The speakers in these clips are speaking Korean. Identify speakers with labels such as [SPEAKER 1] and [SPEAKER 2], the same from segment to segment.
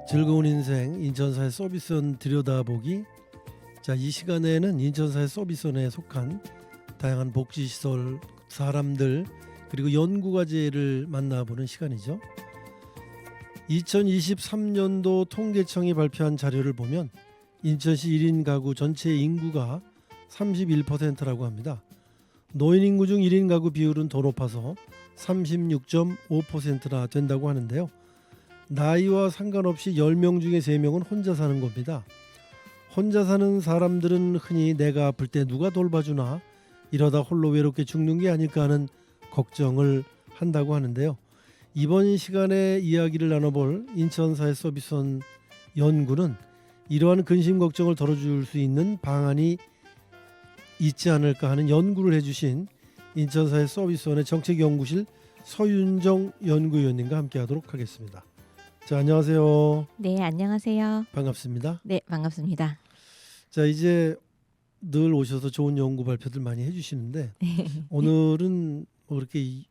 [SPEAKER 1] 즐거운 인생 인천사회 서비스원 들여다보기. 자, 이 시간에는 인천사회 서비스원에 속한 다양한 복지시설, 사람들 그리고 연구과제를 만나보는 시간이죠. 2023년도 통계청이 발표한 자료를 보면 인천시 1인 가구 전체 인구가 31%라고 합니다. 노인 인구 중 1인 가구 비율은 더 높아서 36.5%나 된다고 하는데요. 나이와 상관없이 10명 중에 3명은 혼자 사는 겁니다. 혼자 사는 사람들은 흔히 내가 아플 때 누가 돌봐주나, 이러다 홀로 외롭게 죽는 게 아닐까 하는 걱정을 한다고 하는데요. 이번 시간에 이야기를 나눠볼 인천사회 서비스원 연구는 이러한 근심 걱정을 덜어줄 수 있는 방안이 있지 않을까 하는 연구를 해주신 인천사회 서비스원의 정책연구실 서윤정 연구위원님과 함께하도록 하겠습니다. 자, 안녕하세요.
[SPEAKER 2] 네, 안녕하세요.
[SPEAKER 1] 반갑습니다.
[SPEAKER 2] 네, 반갑습니다.
[SPEAKER 1] 자, 이제 늘 오셔서 좋은 연구 발표들 많이 해주시는데 오늘은 뭐 그렇게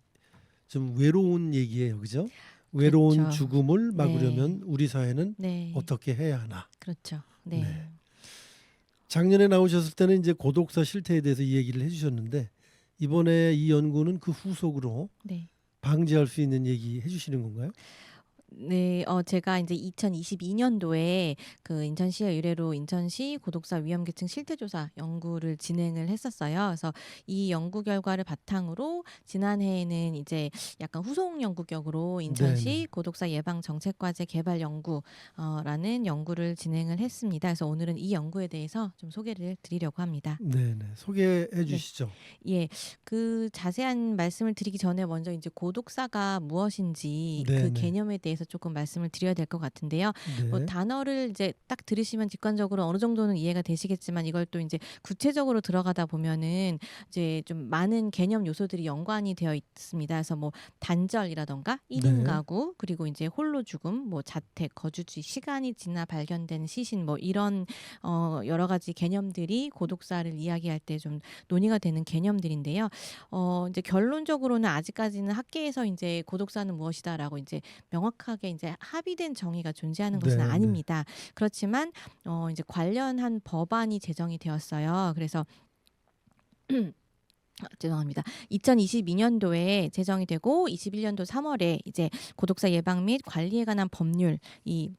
[SPEAKER 1] 좀 외로운 얘기예요, 그죠? 외로운
[SPEAKER 2] 그렇죠.
[SPEAKER 1] 죽음을 막으려면
[SPEAKER 2] 네.
[SPEAKER 1] 우리 사회는
[SPEAKER 2] 네,
[SPEAKER 1] 어떻게 해야 하나?
[SPEAKER 2] 그렇죠. 네.
[SPEAKER 1] 네. 작년에 나오셨을 때는 이제 고독사 실태에 대해서 이 얘기를 해주셨는데 이번에 이 연구는 그 후속으로
[SPEAKER 2] 네.
[SPEAKER 1] 방지할 수 있는 얘기 해주시는 건가요?
[SPEAKER 2] 네, 제가 이제 2022년도에 그 인천시의 의뢰로 인천시 고독사 위험계층 실태조사 연구를 진행을 했었어요. 그래서 이 연구 결과를 바탕으로 지난해에는 이제 약간 후속 연구격으로 인천시
[SPEAKER 1] 네네.
[SPEAKER 2] 고독사 예방 정책과제 개발 연구라는 연구를 진행을 했습니다. 그래서 오늘은 이 연구에 대해서 좀 소개를 드리려고 합니다.
[SPEAKER 1] 네네. 소개해
[SPEAKER 2] 네.
[SPEAKER 1] 주시죠.
[SPEAKER 2] 예, 그 자세한 말씀을 드리기 전에 먼저 이제 고독사가 무엇인지 그
[SPEAKER 1] 네네.
[SPEAKER 2] 개념에 대해서 조금 말씀을 드려야 될 것 같은데요. 뭐
[SPEAKER 1] 네.
[SPEAKER 2] 단어를 이제 딱 들으시면 직관적으로 어느 정도는 이해가 되시겠지만 이걸 또 이제 구체적으로 들어가다 보면은 이제 좀 많은 개념 요소들이 연관이 되어 있습니다. 그래서 뭐 단절이라던가 1인
[SPEAKER 1] 네.
[SPEAKER 2] 가구, 그리고 이제 홀로 죽음, 뭐 자택, 거주지, 시간이 지나 발견된 시신, 뭐 이런 여러 가지 개념들이 고독사를 이야기할 때 좀 논의가 되는 개념들인데요. 이제 결론적으로는 아직까지는 학계에서 이제 고독사는 무엇이다라고 이제 명확하게 이제 합의된 정의가 존재하는 것은
[SPEAKER 1] 네네.
[SPEAKER 2] 아닙니다. 그렇지만 이제 관련한 법안이 제정이 되었어요. 그래서 죄송합니다. 2022년도에 제정이 되고 21년도 3월에 이제 고독사 예방 및 관리에 관한 법률이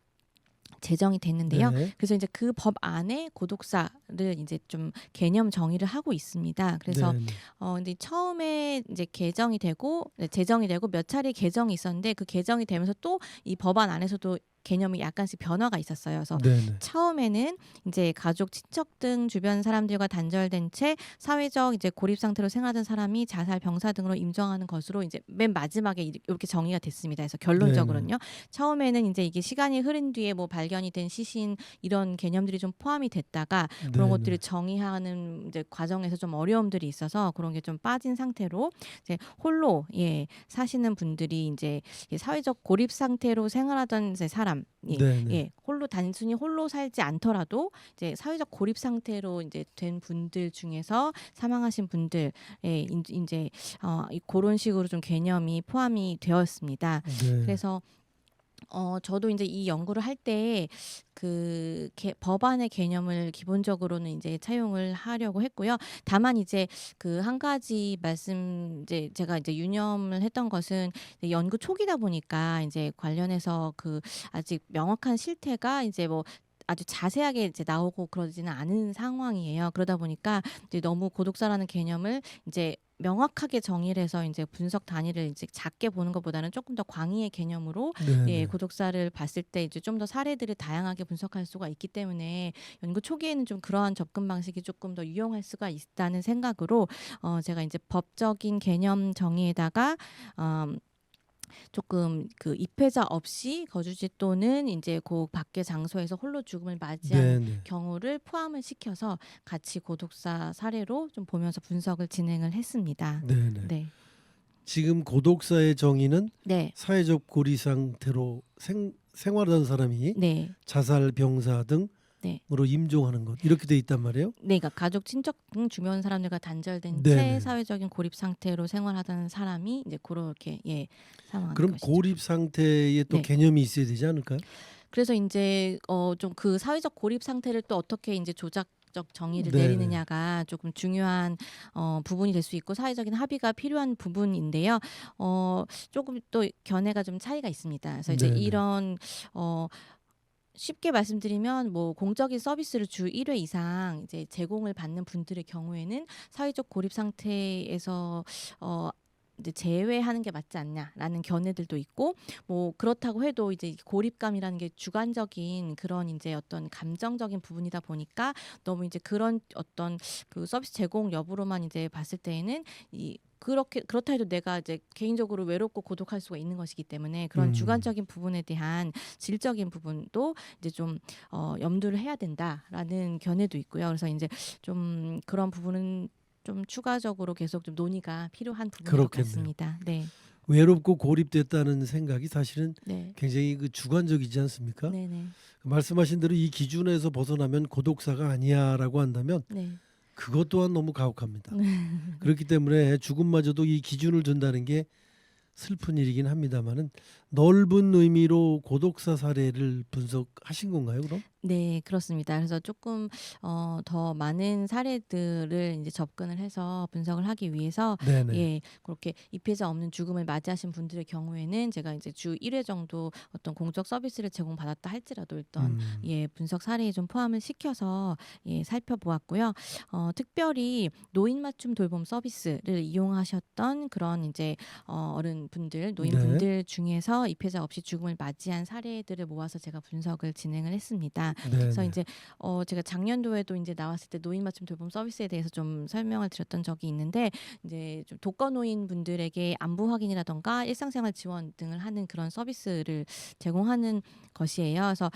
[SPEAKER 2] 제정이 됐는데요.
[SPEAKER 1] 네.
[SPEAKER 2] 그래서 이제 그 법 안에 고독사를 이제 좀 개념 정의를 하고 있습니다. 그래서
[SPEAKER 1] 네네.
[SPEAKER 2] 근데 처음에 이제 개정이 되고 제정이 되고 몇 차례 개정이 있었는데 그 개정이 되면서 또 이 법안 안에서도 개념이 약간씩 변화가 있었어요. 그래서
[SPEAKER 1] 네네.
[SPEAKER 2] 처음에는 이제 가족, 친척 등 주변 사람들과 단절된 채 사회적 이제 고립 상태로 생활하던 사람이 자살, 병사 등으로 임정하는 것으로 이제 맨 마지막에 이렇게 정의가 됐습니다. 그래서
[SPEAKER 1] 네네.
[SPEAKER 2] 결론적으로는요. 처음에는 이제 이게 시간이 흐른 뒤에 뭐 발견이 된 시신 이런 개념들이 좀 포함이 됐다가 그런
[SPEAKER 1] 네네.
[SPEAKER 2] 것들을 정의하는 이제 과정에서 좀 어려움들이 있어서 그런 게 좀 빠진 상태로 이제 홀로 사시는 분들이 이제 사회적 고립 상태로 생활하던 이제 사람
[SPEAKER 1] 네네.
[SPEAKER 2] 홀로 단순히 홀로 살지 않더라도 이제 사회적 고립 상태로 이제 된 분들 중에서 사망하신 분들 이제 그런 식으로 좀 개념이 포함이 되었습니다.
[SPEAKER 1] 네.
[SPEAKER 2] 그래서 저도 이제 이 연구를 할 때 그 법안의 개념을 기본적으로는 이제 차용을 하려고 했고요. 다만 이제 그 한 가지 말씀 이제 제가 이제 유념을 했던 것은 이제 연구 초기다 보니까 이제 관련해서 그 아직 명확한 실태가 이제 뭐 아주 자세하게 이제 나오고 그러지는 않은 상황이에요. 그러다 보니까 이제 너무 고독사라는 개념을 이제 명확하게 정의를 해서 이제 분석 단위를 이제 작게 보는 것보다는 조금 더 광의의 개념으로
[SPEAKER 1] 네네.
[SPEAKER 2] 고독사를 봤을 때 이제 좀 더 사례들을 다양하게 분석할 수가 있기 때문에 연구 초기에는 좀 그러한 접근 방식이 조금 더 유용할 수가 있다는 생각으로 제가 이제 법적인 개념 정의에다가 조금 그 입회자 없이 거주지 또는 이제 그 밖의 장소에서 홀로 죽음을 맞이한
[SPEAKER 1] 네네.
[SPEAKER 2] 경우를 포함을 시켜서 같이 고독사 사례로 좀 보면서 분석을 진행을 했습니다.
[SPEAKER 1] 네네.
[SPEAKER 2] 네.
[SPEAKER 1] 지금 고독사의 정의는
[SPEAKER 2] 네.
[SPEAKER 1] 사회적 고립 상태로 생활하는 사람이
[SPEAKER 2] 네.
[SPEAKER 1] 자살, 병사 등으로
[SPEAKER 2] 네.
[SPEAKER 1] 임종하는 것 이렇게 돼 있단 말이에요.
[SPEAKER 2] 네, 그러니까 가족, 친척 등 주변 사람들과 단절된
[SPEAKER 1] 네네.
[SPEAKER 2] 채 사회적인 고립 상태로 생활하던 사람이 이제 그렇게 사망하는
[SPEAKER 1] 그럼
[SPEAKER 2] 것이죠.
[SPEAKER 1] 고립 상태에 또
[SPEAKER 2] 네.
[SPEAKER 1] 개념이 있어야 되지 않을까요?
[SPEAKER 2] 그래서 인제 좀 그 사회적 고립 상태를 또 어떻게 인제 조작적 정의를
[SPEAKER 1] 네네.
[SPEAKER 2] 내리느냐가 조금 중요한 부분이 될 수 있고 사회적인 합의가 필요한 부분인데요. 쪼금 또 견해가 좀 차이가 있습니다. 그래서 이제
[SPEAKER 1] 네네.
[SPEAKER 2] 이런 어 쉽게 말씀드리면 뭐 공적인 서비스를 주 1회 이상 이제 제공을 받는 분들의 경우에는 사회적 고립 상태에서 어 이제 제외하는 게 맞지 않냐라는 견해들도 있고, 뭐 그렇다고 해도 이제 고립감이라는 게 주관적인 그런 인제 어떤 감정적인 부분이다 보니까 너무 이제 그런 어떤 그 서비스 제공 여부로만 이제 봤을 때에는 이 그렇게 그렇다 해도 내가 이제 개인적으로 외롭고 고독할 수가 있는 것이기 때문에 그런
[SPEAKER 1] 음.
[SPEAKER 2] 주관적인 부분에 대한 질적인 부분도 이제 좀 염두를 해야 된다라는 견해도 있고요. 그래서 인제 좀 그런 부분은 좀 추가적으로 계속 좀 논의가 필요한 부분인 것
[SPEAKER 1] 그렇겠네요.
[SPEAKER 2] 같습니다. 네.
[SPEAKER 1] 외롭고 고립됐다는 생각이 사실은
[SPEAKER 2] 네.
[SPEAKER 1] 굉장히 그 주관적이지 않습니까?
[SPEAKER 2] 네네.
[SPEAKER 1] 말씀하신 대로 이 기준에서 벗어나면 고독사가 아니야라고 한다면
[SPEAKER 2] 네.
[SPEAKER 1] 그것 또한 너무 가혹합니다. 그렇기 때문에 죽음마저도 이 기준을 둔다는 게 슬픈 일이긴 합니다만은 넓은 의미로 고독사 사례를 분석하신 건가요, 그럼?
[SPEAKER 2] 네, 그렇습니다. 그래서 조금 더 많은 사례들을 이제 접근을 해서 분석을 하기 위해서
[SPEAKER 1] 네네.
[SPEAKER 2] 예 그렇게 입회자 없는 죽음을 맞이하신 분들의 경우에는 제가 이제 주 1회 정도 어떤 공적 서비스를 제공받았다 할지라도 일단
[SPEAKER 1] 음.
[SPEAKER 2] 예 분석 사례에 좀 포함을 시켜서 예 살펴보았고요. 특별히 노인 맞춤 돌봄 서비스를 이용하셨던 그런 이제 어른분들,
[SPEAKER 1] 네.
[SPEAKER 2] 노인분들 중에서 입회자 없이 죽음을 맞이한 사례들을 모아서 제가 분석을 진행을 했습니다. 그래서
[SPEAKER 1] 네네.
[SPEAKER 2] 인제 제가 작년도에도 인제 나왔을 때 노인 맞춤 돌봄 서비스에 대해서 좀 설명을 드렸던 적이 있는데, 인제 좀 독거노인 분들에게 안부 확인이라든가 일상생활 지원 등을 하는 그런 서비스를 제공하는 것이에요. 그래서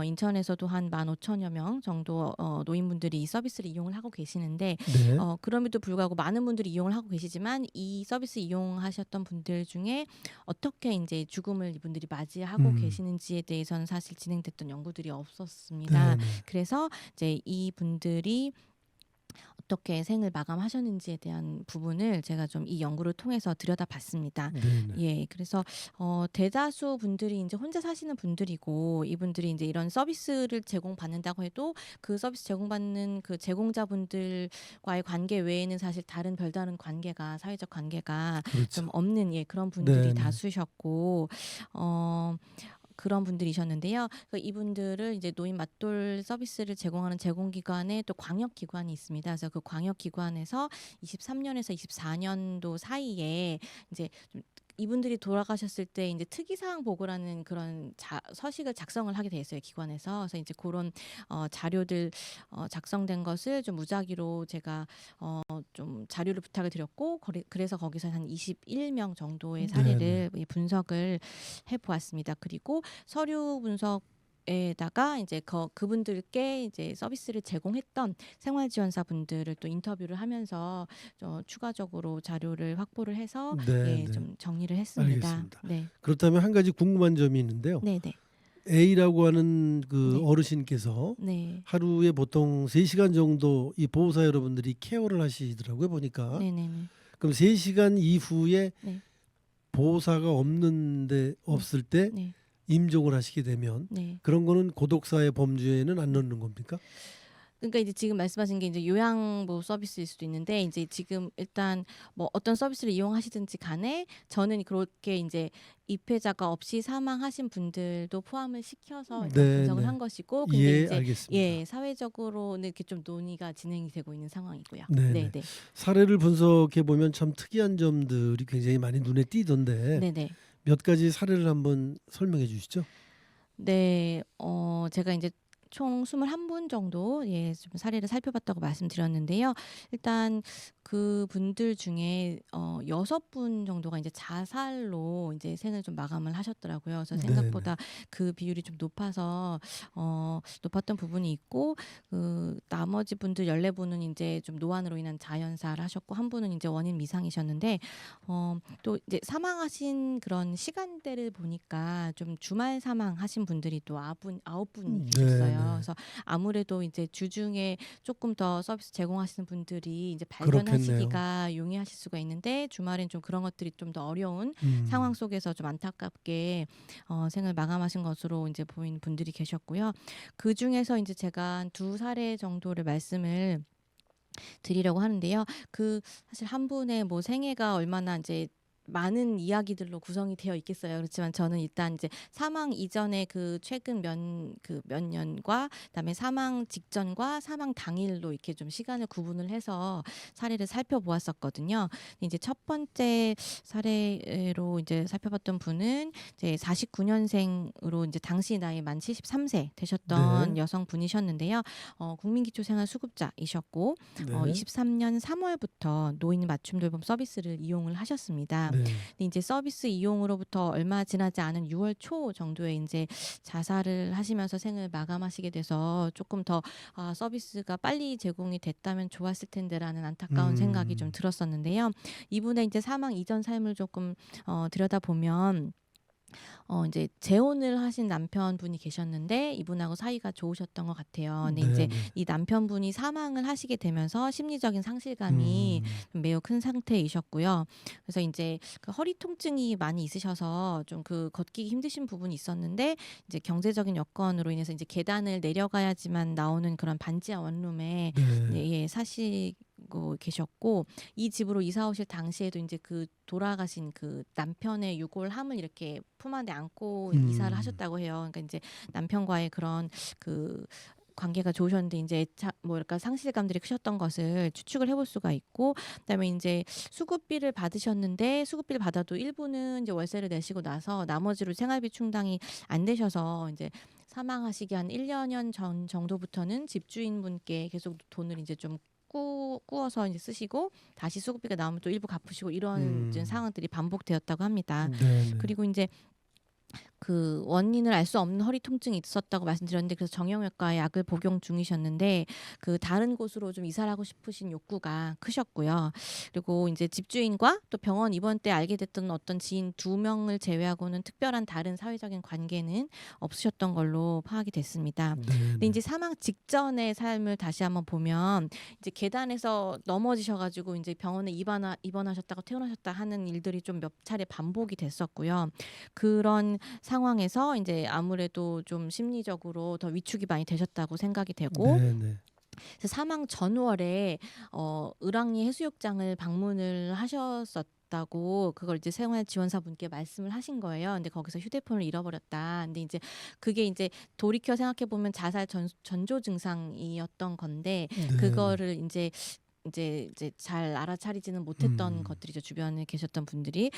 [SPEAKER 2] 인천에서도 한 15,000여 명 정도 노인분들이 이 서비스를 이용을 하고 계시는데,
[SPEAKER 1] 네.
[SPEAKER 2] 그럼에도 불구하고 많은 분들이 이용을 하고 계시지만 이 서비스 이용하셨던 분들 중에 어떻게 인제 죽음을 이분들이 맞이하고
[SPEAKER 1] 음.
[SPEAKER 2] 계시는지에 대해서는 사실 진행됐던 연구들이 없었습니다.
[SPEAKER 1] 네네.
[SPEAKER 2] 그래서 이제 이분들이 어떻게 생을 마감하셨는지에 대한 부분을 제가 좀 이 연구를 통해서 들여다봤습니다.
[SPEAKER 1] 네네.
[SPEAKER 2] 예. 그래서 대다수 분들이 인제 혼자 사시는 분들이고, 이분들이 인제 이런 서비스를 제공받는다고 해도 그 서비스 제공받는 그 제공자분들과의 관계 외에는 사실 다른 별다른 관계가, 사회적 관계가 좀
[SPEAKER 1] 그렇죠.
[SPEAKER 2] 없는 예 그런 분들이
[SPEAKER 1] 네네.
[SPEAKER 2] 다수셨고, 어 그런 분들이셨는데요. 이분들을 이제 노인 맞돌 서비스를 제공하는 제공기관에 또 광역기관이 있습니다. 그래서 그 광역기관에서 23년에서 24년도 사이에 이제 좀 이분들이 돌아가셨을 때 이제 특이사항 보고라는 그런 서식을 작성을 하게 돼 있어요, 기관에서. 그래서 이제 그런 자료들 작성된 것을 좀 무작위로 제가 좀 자료를 부탁을 드렸고, 그래서 거기서 한 21명 정도의
[SPEAKER 1] 네네.
[SPEAKER 2] 사례를 예 분석을 해 보았습니다. 그리고 서류 분석에다가 이제 그분들께 이제 서비스를 제공했던 생활지원사분들을 또 인터뷰를 하면서 추가적으로 자료를 확보를 해서 예
[SPEAKER 1] 네네.
[SPEAKER 2] 좀 정리를 했습니다.
[SPEAKER 1] 알겠습니다.
[SPEAKER 2] 네.
[SPEAKER 1] 그렇다면 한 가지 궁금한 점이 있는데요.
[SPEAKER 2] 네네.
[SPEAKER 1] A라고 하는 그
[SPEAKER 2] 네.
[SPEAKER 1] 어르신께서
[SPEAKER 2] 네.
[SPEAKER 1] 하루에 보통 3시간 정도 이 보호사 여러분들이 케어를 하시더라고요, 보니까.
[SPEAKER 2] 네네네.
[SPEAKER 1] 그럼 3시간 이후에
[SPEAKER 2] 네.
[SPEAKER 1] 보호사가
[SPEAKER 2] 네.
[SPEAKER 1] 없을 때
[SPEAKER 2] 네.
[SPEAKER 1] 임종을 하시게 되면
[SPEAKER 2] 네.
[SPEAKER 1] 그런 거는 고독사의 범주에는 안 넣는 겁니까?
[SPEAKER 2] 그러니까 이제 지금 말씀하신 게 이제 요양보 서비스일 수도 있는데, 이제 지금 일단 뭐 어떤 서비스를 이용하시든지 간에 저는 그렇게 인제 입회자가 없이 사망하신 분들도 포함을 시켜서 일단 분석을 한
[SPEAKER 1] 네네.
[SPEAKER 2] 것이고, 근데
[SPEAKER 1] 예,
[SPEAKER 2] 인제
[SPEAKER 1] 알겠습니다.
[SPEAKER 2] 예 사회적으로는 이렇게 좀 논의가 진행이 되고 있는 상황이고요.
[SPEAKER 1] 네네.
[SPEAKER 2] 네네.
[SPEAKER 1] 사례를 분석해 보면 참 특이한 점들이 굉장히 많이 눈에 띄던데
[SPEAKER 2] 네네.
[SPEAKER 1] 몇 가지 사례를 한번 설명해 주시죠.
[SPEAKER 2] 네. 제가 인제 총 21분 정도 예 좀 사례를 살펴봤다고 말씀드렸는데요. 일단 그분들 중에 6분 정도가 인제 자살로 인제 생을 좀 마감을 하셨더라고요. 그래서
[SPEAKER 1] 네네.
[SPEAKER 2] 생각보다 그 비율이 좀 높아서 높았던 부분이 있고, 나머지 분들 14 분은 인제 좀 노안으로 인한 자연사를 하셨고, 한 분은 인제 원인 미상이셨는데, 또 이제 사망하신 그런 시간대를 보니까 좀 주말 사망하신 분들이 또 9 분이 계셨어요. 거예요. 그래서 아무래도 이제 주중에 조금 더 서비스 제공하시는 분들이 이제
[SPEAKER 1] 그렇겠네요.
[SPEAKER 2] 발견하시기가 용이하실 수가 있는데 주말엔 좀 그런 것들이 좀 더 어려운 상황 속에서 좀 안타깝게 생을 마감하신 것으로 이제 보이는 분들이 계셨고요. 그 중에서 이제 제가 한 두 사례 정도를 말씀을 드리려고 하는데요. 그 사실 한 분의 뭐 생애가 얼마나 이제 많은 이야기들로 구성이 되어 있겠어요. 그렇지만 저는 일단 이제 사망 이전에 그 최근 몇 년과 그다음에 사망 직전과 사망 당일로 이렇게 좀 시간을 구분을 해서 사례를 살펴보았었거든요. 이제 첫 번째 사례로 이제 살펴봤던 분은 이제 49년생으로 이제 당시 나이 만 73세 되셨던
[SPEAKER 1] 네.
[SPEAKER 2] 여성분이셨는데요. 국민기초생활수급자이셨고
[SPEAKER 1] 네.
[SPEAKER 2] 23년 3월부터 노인 맞춤 돌봄 서비스를 이용을 하셨습니다.
[SPEAKER 1] 네.
[SPEAKER 2] 근데 이제 서비스 이용으로부터 얼마 지나지 않은 6월 초 정도에 이제 자살을 하시면서 생을 마감하시게 돼서 조금 더 서비스가 빨리 제공이 됐다면 좋았을 텐데라는 안타까운 생각이 좀
[SPEAKER 1] 음.
[SPEAKER 2] 들었었는데요. 이분의 이제 사망 이전 삶을 조금 들여다보면 이제 재혼을 하신 남편분이 계셨는데 이분하고 사이가 좋으셨던 것 같아요. 근데
[SPEAKER 1] 네.
[SPEAKER 2] 이제
[SPEAKER 1] 네.
[SPEAKER 2] 이 남편분이 사망을 하시게 되면서 심리적인 상실감이
[SPEAKER 1] 음.
[SPEAKER 2] 매우 큰 상태이셨고요. 그래서 이제 그 허리 통증이 많이 있으셔서 좀 그 걷기 힘드신 부분이 있었는데 이제 경제적인 여건으로 인해서 이제 계단을 내려가야지만 나오는 그런 반지하 원룸에
[SPEAKER 1] 네.
[SPEAKER 2] 예, 사시고 계셨고 이 집으로 이사 오실 당시에도 이제 그 돌아가신 그 남편의 유골함을 이렇게 품 안에 안고 이사를
[SPEAKER 1] 음.
[SPEAKER 2] 하셨다고 해요. 그러니까 이제 남편과의 그런 그 관계가 좋으셨는데 이제 뭐랄까 상실감들이 크셨던 것을 추측을 해볼 수가 있고 그다음에 이제 수급비를 받으셨는데 수급비를 받아도 일부는 이제 월세를 내시고 나서 나머지로 생활비 충당이 안 되셔서 이제 사망하시기 한 1년 전 정도부터는 집주인분께 계속 돈을 이제 좀 꾸어서 이제 쓰시고 다시 수급비가 나오면 또 일부 갚으시고 이런 이제
[SPEAKER 1] 음.
[SPEAKER 2] 상황들이 반복되었다고 합니다.
[SPEAKER 1] 네네.
[SPEAKER 2] 그리고 이제 그 원인을 알 수 없는 허리 통증이 있었다고 말씀드렸는데 그래서 정형외과 약을 복용 중이셨는데 그 다른 곳으로 좀 이사를 하고 싶으신 욕구가 크셨고요. 그리고 이제 집주인과 또 병원 입원 때 알게 됐던 어떤 지인 2명을 제외하고는 특별한 다른 사회적인 관계는 없으셨던 걸로 파악이 됐습니다. 근데
[SPEAKER 1] 네네.
[SPEAKER 2] 이제 사망 직전의 삶을 다시 한번 보면 이제 계단에서 넘어지셔가지고 이제 병원에 입원하셨다가 퇴원하셨다 하는 일들이 좀 몇 차례 반복이 됐었고요. 그런 상황에서 이제 아무래도 좀 심리적으로 더 위축이 많이 되셨다고 생각이 되고
[SPEAKER 1] 네네.
[SPEAKER 2] 그래서 사망 전월에 을왕리 해수욕장을 방문을 하셨었다고 그걸 이제 생활지원사분께 말씀을 하신 거예요. 근데 거기서 휴대폰을 잃어버렸다. 근데 이제 그게 이제 돌이켜 생각해 보면 자살 전조 증상이었던 건데
[SPEAKER 1] 네네.
[SPEAKER 2] 그거를 이제 잘 알아차리지는 못했던
[SPEAKER 1] 음.
[SPEAKER 2] 것들이죠. 주변에 계셨던 분들이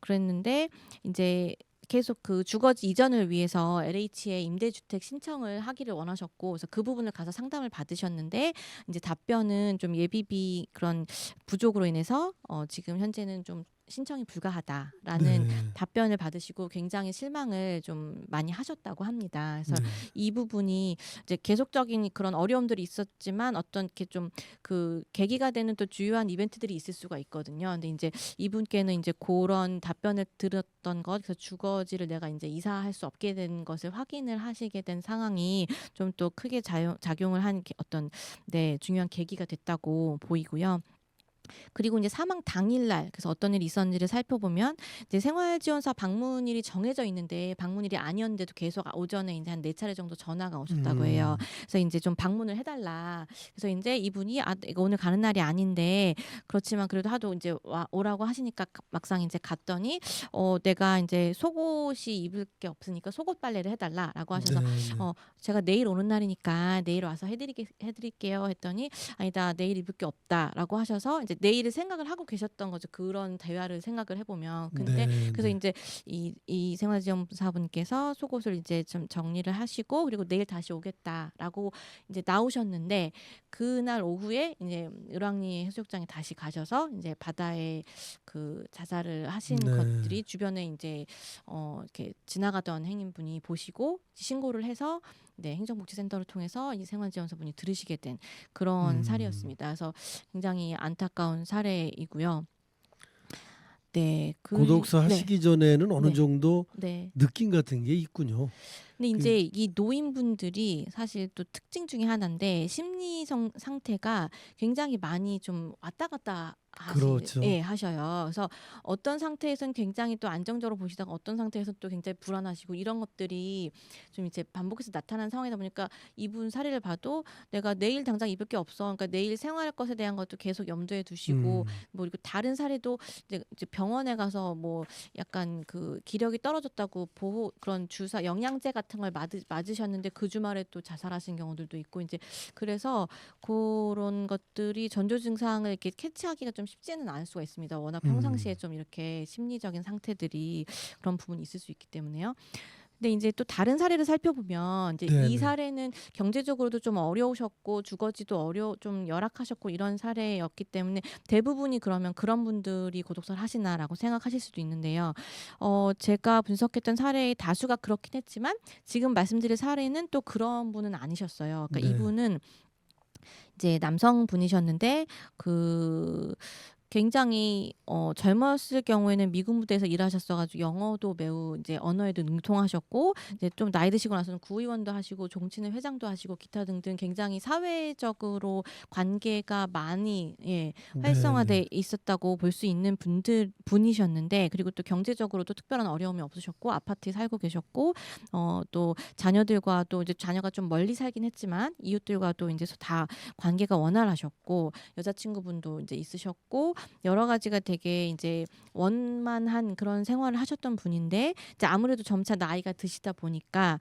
[SPEAKER 2] 그랬는데 이제 계속 그 주거지 이전을 위해서 LH에 임대주택 신청을 하기를 원하셨고 그래서 그 부분을 가서 상담을 받으셨는데 이제 답변은 좀 예비비 그런 부족으로 인해서 지금 현재는 좀 신청이 불가하다라는
[SPEAKER 1] 네.
[SPEAKER 2] 답변을 받으시고 굉장히 실망을 좀 많이 하셨다고 합니다. 그래서
[SPEAKER 1] 네.
[SPEAKER 2] 이 부분이 이제 계속적인 그런 어려움들이 있었지만 어떤 이렇게 좀 그 계기가 되는 또 주요한 이벤트들이 있을 수가 있거든요. 근데 이제 이분께는 이제 그런 답변을 들었던 것, 그래서 주거지를 내가 이제 이사할 수 없게 된 것을 확인을 하시게 된 상황이 좀 또 크게 작용을 한 어떤 네 중요한 계기가 됐다고 보이고요. 그리고 이제 사망 당일날 그래서 어떤 일이 있었는지를 살펴보면 이제 생활지원사 방문일이 정해져 있는데 방문일이 아니었는데도 계속 오전에 이제 한 4차례 정도 전화가 오셨다고 해요.
[SPEAKER 1] 음.
[SPEAKER 2] 그래서 이제 좀 방문을 해달라. 그래서 이제 이분이 이거 오늘 가는 날이 아닌데 그렇지만 그래도 하도 이제 오라고 하시니까 막상 이제 갔더니 내가 이제 속옷이 입을 게 없으니까 속옷 빨래를 해달라라고 하셔서
[SPEAKER 1] 네네.
[SPEAKER 2] 제가 내일 오는 날이니까 내일 와서 해드릴게요 했더니 아니다 내일 입을 게 없다라고 하셔서 이제 내일을 생각을 하고 계셨던 거죠. 그런 대화를 생각을 해보면. 근데 그래서
[SPEAKER 1] 네네.
[SPEAKER 2] 이제 이 생활지원사분께서 속옷을 이제 좀 정리를 하시고 그리고 내일 다시 오겠다라고 이제 나오셨는데 그날 오후에 이제 을왕리 해수욕장에 다시 가셔서 이제 바다에 그 자살을 하신
[SPEAKER 1] 네.
[SPEAKER 2] 것들이 주변에 이제 이렇게 지나가던 행인분이 보시고 신고를 해서 네, 행정복지센터를 통해서 이 생활지원사분이 들으시게 된 그런
[SPEAKER 1] 음.
[SPEAKER 2] 사례였습니다. 그래서 굉장히 안타까운 사례이고요. 네,
[SPEAKER 1] 고독사
[SPEAKER 2] 네,
[SPEAKER 1] 하시기 전에는 어느
[SPEAKER 2] 네,
[SPEAKER 1] 정도
[SPEAKER 2] 네.
[SPEAKER 1] 느낌 같은 게 있군요.
[SPEAKER 2] 근데
[SPEAKER 1] 그
[SPEAKER 2] 이제 이 노인분들이 사실 또 특징 중에 하나인데 상태가 굉장히 많이 좀 왔다 갔다
[SPEAKER 1] 그렇죠.
[SPEAKER 2] 예, 하셔요. 그래서 어떤 상태에서는 굉장히 또 안정적으로 보시다가 어떤 상태에서 또 굉장히 불안하시고 이런 것들이 좀 이제 반복해서 나타나는 상황이다 보니까 이분 사례를 봐도 내가 내일 당장 입을 게 없어. 그러니까 내일 생활할 것에 대한 것도 계속 염두에 두시고
[SPEAKER 1] 음.
[SPEAKER 2] 뭐 그리고 다른 사례도 이제 병원에 가서 뭐 약간 그 기력이 떨어졌다고 보호 그런 주사 영양제 같은 걸 맞으셨는데 그 주말에 또 자살하신 경우들도 있고 이제 그래서 그런 것들이 전조 증상을 이렇게 캐치하기가 좀 쉽지는 않을 수가 있습니다. 워낙 평상시에
[SPEAKER 1] 음.
[SPEAKER 2] 좀 이렇게 심리적인 상태들이 그런 부분이 있을 수 있기 때문에요. 근데 이제 또 다른 사례를 살펴보면 이제 이
[SPEAKER 1] 네네.
[SPEAKER 2] 사례는 경제적으로도 좀 어려우셨고 주거지도 좀 열악하셨고 이런 사례였기 때문에 대부분이 그러면 그런 분들이 고독사를 하시나라고 생각하실 수도 있는데요. 제가 분석했던 사례의 다수가 그렇긴 했지만 지금 말씀드릴 사례는 또 그런 분은 아니셨어요. 그러니까
[SPEAKER 1] 네.
[SPEAKER 2] 이분은 이제 남성분이셨는데 그 굉장히 젊었을 경우에는 미군 부대에서 일하셨어 가지고 영어도 매우 이제 언어에도 능통하셨고 이제 좀 나이 드시고 나서는 구의원도 하시고 종친회 회장도 하시고 기타 등등 굉장히 사회적으로 관계가 많이 예
[SPEAKER 1] 네네.
[SPEAKER 2] 활성화돼 있었다고 볼 수 있는 분이셨는데 그리고 또 경제적으로도 특별한 어려움이 없으셨고 아파트에 살고 계셨고 또 자녀들과도 이제 자녀가 좀 멀리 살긴 했지만 이웃들과도 이제 다 관계가 원활하셨고 여자친구분도 이제 있으셨고 여러 가지가 되게 이제 원만한 그런 생활을 하셨던 분인데 이제 아무래도 점차 나이가 드시다 보니까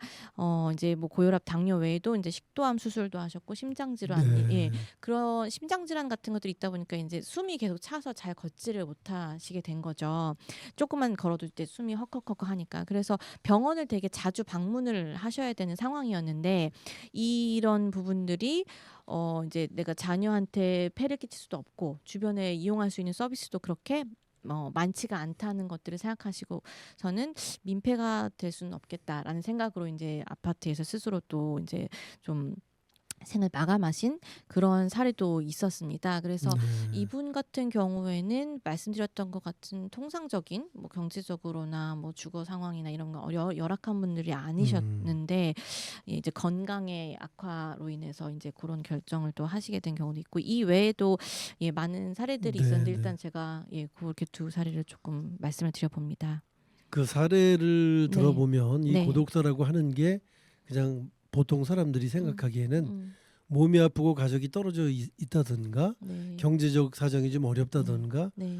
[SPEAKER 2] 이제 뭐 고혈압, 당뇨 외에도 이제 식도암 수술도 하셨고 심장 질환 예
[SPEAKER 1] 네.
[SPEAKER 2] 그런 심장 질환 같은 것들이 있다 보니까 이제 숨이 계속 차서 잘 걷지를 못하시게 된 거죠. 조금만 걸어도 이제 숨이 헉헉헉 하니까 그래서 병원을 되게 자주 방문을 하셔야 되는 상황이었는데 이런 부분들이 이제 내가 자녀한테 폐를 끼칠 수도 없고 주변에 이용할 수 있는 서비스도 그렇게 많지가 않다는 것들을 생각하시고 저는 민폐가 될 수는 없겠다라는 생각으로 이제 아파트에서 스스로 또 이제 좀 생을 마감하신 그런 사례도 있었습니다. 그래서
[SPEAKER 1] 네.
[SPEAKER 2] 이분 같은 경우에는 말씀드렸던 것 같은 통상적인 뭐 경제적으로나 뭐 주거 상황이나 이런 거 열악한 분들이
[SPEAKER 1] 음.
[SPEAKER 2] 아니셨는데 예, 이제 건강의 악화로 인해서 이제 그런 결정을 또 하시게 된 경우도 있고 이 외에도 예, 많은 사례들이 있었는데
[SPEAKER 1] 네네.
[SPEAKER 2] 일단 제가 예, 그렇게 두 사례를 조금 말씀을 드려봅니다.
[SPEAKER 1] 그 사례를
[SPEAKER 2] 네,
[SPEAKER 1] 들어보면 이
[SPEAKER 2] 네,
[SPEAKER 1] 고독사라고 하는 게 그냥 보통 사람들이
[SPEAKER 2] 음,
[SPEAKER 1] 생각하기에는
[SPEAKER 2] 음,
[SPEAKER 1] 몸이 아프고 가족이 떨어져 있다든가
[SPEAKER 2] 네,
[SPEAKER 1] 경제적 사정이 좀 어렵다든가
[SPEAKER 2] 네,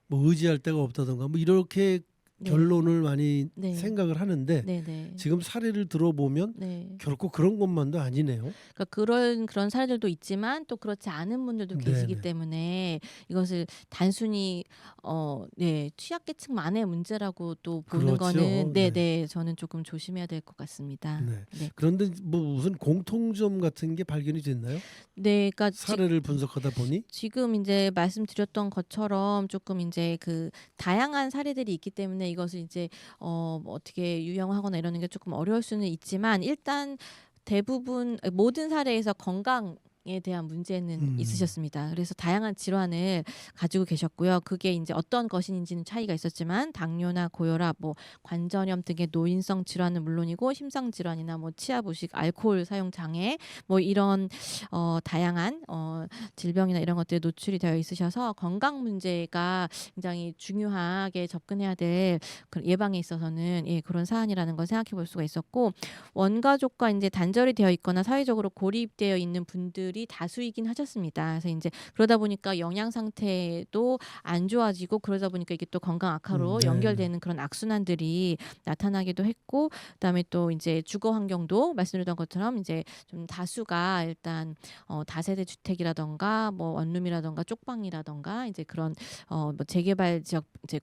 [SPEAKER 1] 뭐 의지할 데가 없다든가 뭐 이렇게
[SPEAKER 2] 네,
[SPEAKER 1] 결론을 많이
[SPEAKER 2] 네,
[SPEAKER 1] 생각을 하는데
[SPEAKER 2] 네, 네.
[SPEAKER 1] 지금 사례를 들어보면
[SPEAKER 2] 네.
[SPEAKER 1] 결코 그런 것만도 아니네요.
[SPEAKER 2] 그러니까 그런 사례들도 있지만 또 그렇지 않은 분들도 계시기
[SPEAKER 1] 네네.
[SPEAKER 2] 때문에 이것을 단순히 네, 취약계층만의 문제라고 또 보는 거는
[SPEAKER 1] 그렇죠. 네.
[SPEAKER 2] 네네 저는 조금 조심해야 될 것 같습니다.
[SPEAKER 1] 네.
[SPEAKER 2] 네.
[SPEAKER 1] 그런데 뭐 무슨 공통점 같은 게 발견이 됐나요?
[SPEAKER 2] 네, 그러니까
[SPEAKER 1] 사례를 분석하다 보니?
[SPEAKER 2] 지금 이제 말씀드렸던 것처럼 조금 이제 그 다양한 사례들이 있기 때문에 이것을 이제 뭐 어떻게 유형하거나 이러는 게 조금 어려울 수는 있지만 일단 대부분 모든 사례에서 건강에 대한 문제는
[SPEAKER 1] 음.
[SPEAKER 2] 있으셨습니다. 그래서 다양한 질환을 가지고 계셨고요. 그게 이제 어떤 것인지는 차이가 있었지만 당뇨나 고혈압, 뭐 관절염 등의 노인성 질환은 물론이고 심장 질환이나 뭐 치아 부식, 알코올 사용 장애, 뭐 이런 다양한 질병이나 이런 것들에 노출이 되어 있으셔서 건강 문제가 굉장히 중요하게 접근해야 될 예방에 있어서는 예, 그런 사안이라는 걸 생각해 볼 수가 있었고 원가족과 이제 단절이 되어 있거나 사회적으로 고립되어 있는 분들이 다수이긴 하셨습니다. 그래서 이제 그러다 보니까 영양 상태도 안 좋아지고 그러다 보니까 이게 또 건강 악화로
[SPEAKER 1] 네네.
[SPEAKER 2] 연결되는 그런 악순환들이 나타나기도 했고 그다음에 또 이제 주거 환경도 말씀드렸던 것처럼 이제 좀 다수가 일단 다세대 주택이라던가 뭐 원룸이라던가 쪽방이라던가 이제 그런 뭐 재개발 지역 이제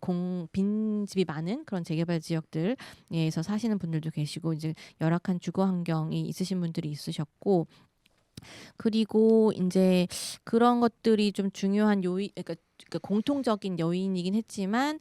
[SPEAKER 2] 빈집이 많은 그런 재개발 지역들에서 사시는 분들도 계시고 이제 열악한 주거 환경이 있으신 분들이 있으셨고 그리고 이제 그런 것들이 좀 중요한 그러니까 공통적인 요인이긴 했지만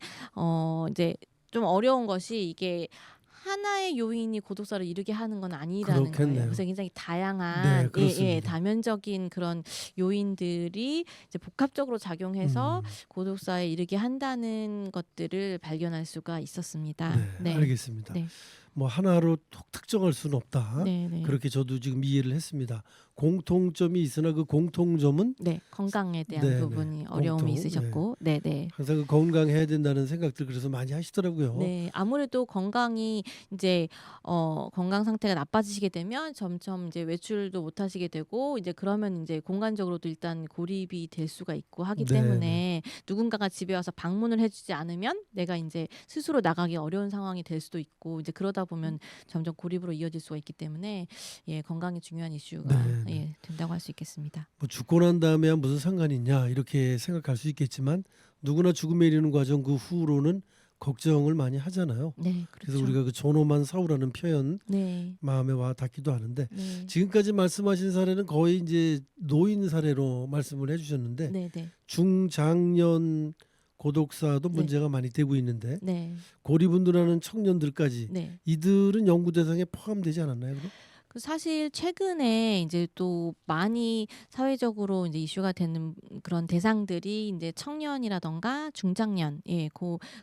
[SPEAKER 2] 이제 좀 어려운 것이 이게 하나의 요인이 고독사를 이르게 하는 건 아니라는 거예요.
[SPEAKER 1] 그렇겠네요.
[SPEAKER 2] 그래서 굉장히
[SPEAKER 1] 네,
[SPEAKER 2] 다양한
[SPEAKER 1] 그렇습니다.
[SPEAKER 2] 다면적인 그런 요인들이 이제 복합적으로 작용해서
[SPEAKER 1] 음.
[SPEAKER 2] 고독사에 이르게 한다는 것들을 발견할 수가
[SPEAKER 1] 네,
[SPEAKER 2] 있었습니다. 네.
[SPEAKER 1] 알겠습니다.
[SPEAKER 2] 네.
[SPEAKER 1] 뭐 하나로 톡 특정할 수는 없다.
[SPEAKER 2] 네네.
[SPEAKER 1] 그렇게 저도 지금 이해를 했습니다. 공통점이 있으나 그 공통점은
[SPEAKER 2] 네, 건강에 대한
[SPEAKER 1] 네네.
[SPEAKER 2] 부분이 어려움이
[SPEAKER 1] 공통, 예.
[SPEAKER 2] 있으셨고, 네네.
[SPEAKER 1] 항상 그 건강해야 된다는 생각들 그래서 많이 하시더라고요.
[SPEAKER 2] 네, 아무래도 건강이 이제 건강 상태가 나빠지시게 되면 점점 이제 외출도 못 하시게 되고 이제 그러면 이제 공간적으로도 일단 고립이 될 수가 있고 하기
[SPEAKER 1] 네네.
[SPEAKER 2] 때문에 누군가가 집에 와서 방문을 해주지 않으면 내가 이제 스스로 나가기 어려운 상황이 될 수도 있고 이제 그러다 보면 점점 고립으로 이어질 수가 있기 때문에 예, 건강이 중요한 이슈가
[SPEAKER 1] 네네.
[SPEAKER 2] 예, 된다고 할 수 있겠습니다.
[SPEAKER 1] 뭐 죽고 난 다음에야 무슨 상관이 있냐 이렇게 생각할 수 있겠지만 누구나 죽음에 이르는 과정 그 후로는 걱정을 많이 하잖아요.
[SPEAKER 2] 네,
[SPEAKER 1] 그래서
[SPEAKER 2] 그렇죠.
[SPEAKER 1] 우리가 그 존엄한 사후라는 표현
[SPEAKER 2] 네,
[SPEAKER 1] 마음에 와 닿기도 하는데
[SPEAKER 2] 네,
[SPEAKER 1] 지금까지 말씀하신 사례는 거의 이제 노인 사례로 말씀을 해주셨는데
[SPEAKER 2] 네, 네,
[SPEAKER 1] 중장년 고독사도
[SPEAKER 2] 네.
[SPEAKER 1] 문제가 많이 되고 있는데
[SPEAKER 2] 네,
[SPEAKER 1] 고립운동하는 청년들까지
[SPEAKER 2] 네.
[SPEAKER 1] 이들은 연구 대상에 포함되지 않았나요? 그럼?
[SPEAKER 2] 그 사실 최근에 이제 또 많이 사회적으로 이제 이슈가 되는 그런 대상들이 이제 청년이라던가 중장년, 예,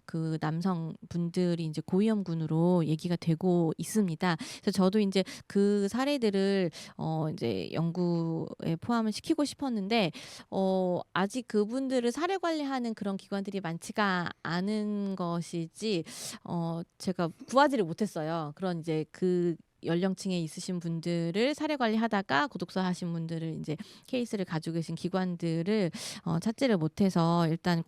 [SPEAKER 2] 그 남성 분들이 이제 고위험군으로 얘기가 되고 있습니다. 그래서 저도 이제 그 사례들을 이제 연구에 포함을 시키고 싶었는데 아직 그분들을 사례 관리하는 그런 기관들이 많지가 않은 것이지 제가 구하지를 못했어요. 그런 이제 그 연령층에 있으신 분들을 사례 관리하다가 고독사 하신 분들을 이제 케이스를 가지고 계신 기관들을 찾지를 못해서 일단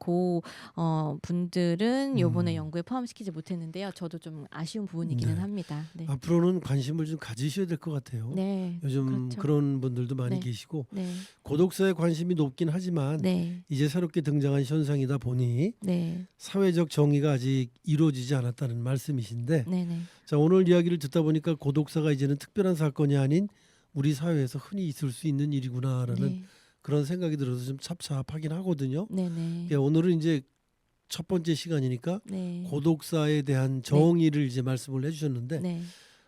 [SPEAKER 2] 분들은 요번에 연구에 포함시키지 못했는데요. 저도 좀 아쉬운 부분이기는
[SPEAKER 1] 네.
[SPEAKER 2] 합니다. 네.
[SPEAKER 1] 앞으로는 관심을 좀 가지셔야 될 것 같아요.
[SPEAKER 2] 네.
[SPEAKER 1] 요즘
[SPEAKER 2] 그렇죠.
[SPEAKER 1] 그런 분들도 많이
[SPEAKER 2] 네.
[SPEAKER 1] 계시고
[SPEAKER 2] 네.
[SPEAKER 1] 고독사에 관심이 높긴 하지만
[SPEAKER 2] 네.
[SPEAKER 1] 이제 새롭게 등장한 현상이다 보니
[SPEAKER 2] 네.
[SPEAKER 1] 사회적 정의가 아직 이루어지지 않았다는 말씀이신데
[SPEAKER 2] 네. 네.
[SPEAKER 1] 자 오늘 이야기를 듣다 보니까 고독사가 이제는 특별한 사건이 아닌 우리 사회에서 흔히 있을 수 있는 일이구나라는
[SPEAKER 2] 네.
[SPEAKER 1] 그런 생각이 들어서 좀 찹찹하긴 하거든요.
[SPEAKER 2] 네. 네.
[SPEAKER 1] 예, 오늘은 이제 첫 번째 시간이니까
[SPEAKER 2] 네.
[SPEAKER 1] 고독사에 대한 정의를 이제 말씀을 해주셨는데
[SPEAKER 2] 네.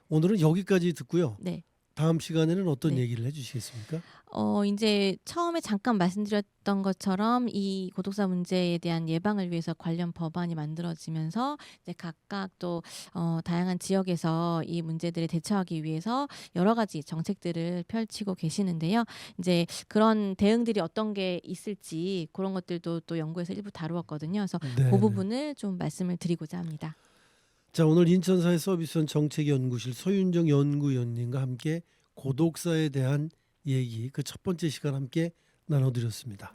[SPEAKER 1] 오늘은 여기까지 듣고요.
[SPEAKER 2] 네.
[SPEAKER 1] 다음 시간에는 어떤
[SPEAKER 2] 네.
[SPEAKER 1] 얘기를 해주시겠습니까?
[SPEAKER 2] 이제 처음에 잠깐 말씀드렸던 것처럼 이 고독사 문제에 대한 예방을 위해서 관련 법안이 만들어지면서 이제 각각 또 다양한 지역에서 이 문제들에 대처하기 위해서 여러 가지 정책들을 펼치고 계시는데요. 이제 그런 대응들이 어떤 게 있을지 그런 것들도 또 연구에서 일부 다루었거든요. 그래서
[SPEAKER 1] 네.
[SPEAKER 2] 그 부분을 좀 말씀을 드리고자 합니다.
[SPEAKER 1] 자 오늘 인천사회 서비스원 정책연구실 서윤정 연구위원님과 함께 고독사에 대한 얘기 그 첫 번째 시간 함께 나눠드렸습니다.